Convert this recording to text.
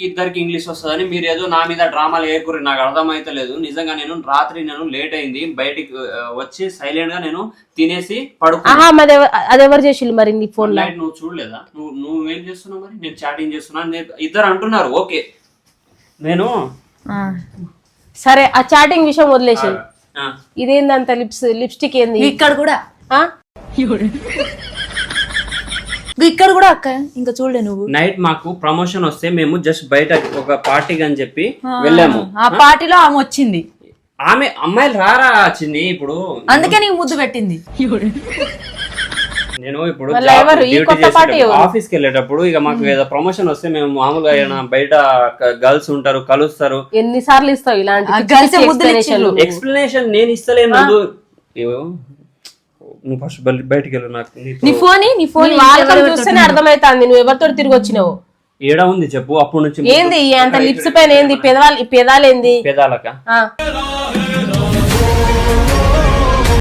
ఇద్దరికి ఇంగ్లీష్ వస్తుందని మీరు ఏదో నా మీద డ్రామాలు ఏర్కూరి నాకు అర్థమైతే లేదు. నిజంగా నేను రాత్రి లేట్ అయింది, బయటికి వచ్చి సైలెంట్ గా నేను తినేసి పడుకున్నా. అదెవరు చేసిల్లు మరి నీ ఫోన్ లో? నువ్వు చూడలేదా? నువ్వేం చేస్తున్నావు మరి? నేను చాటింగ్ చేస్తున్నా ఇద్దరు అంటున్నారు. ఓకే నేను సరే ఆ చాటింగ్ విషయం వదిలేసి ఇదేందంత లిప్స్టిక్ ఏంది ఇక్కడ కూడా ఇక్కడ కూడా అక్క ఇంకా చూడలే నువ్వు. నైట్ మాకు ప్రమోషన్ వస్తే మేము జస్ట్ బయట ఒక పార్టీకి అని చెప్పి వెళ్ళాము. ఆ పార్టీలో ఆమె వచ్చింది. ఆమె అమ్మాయిలు రారా వచ్చింది ఇప్పుడు, అందుకే నీకు ముద్దు పెట్టింది. నేను ఇప్పుడు ఆఫీస్ కి వెళ్ళేటప్పుడు ఇక మాకు ఏదో ప్రమోషన్ వస్తే మేము మామూలుగా బయట గర్ల్స్ ఉంటారు, కలుస్తారు. ఎన్నిసార్లు ఇస్తావు ఇలాంటి ఎక్స్ప్లెనేషన్? నేను ఇస్తలేను. నువ్వు ఫస్ట్ బయటికి వెళ్ళు. నాకు నీ ఫోన్ చూస్తేనే అర్థమైతుంది నువ్వు ఎవరితో తిరిగి వచ్చినావు. ఏడా ఉంది చెప్పు. అప్పుడు నుంచి ఏంది అంత లిప్స్ పైన ఏంది? పెదాలు ఏంది? పెదాలక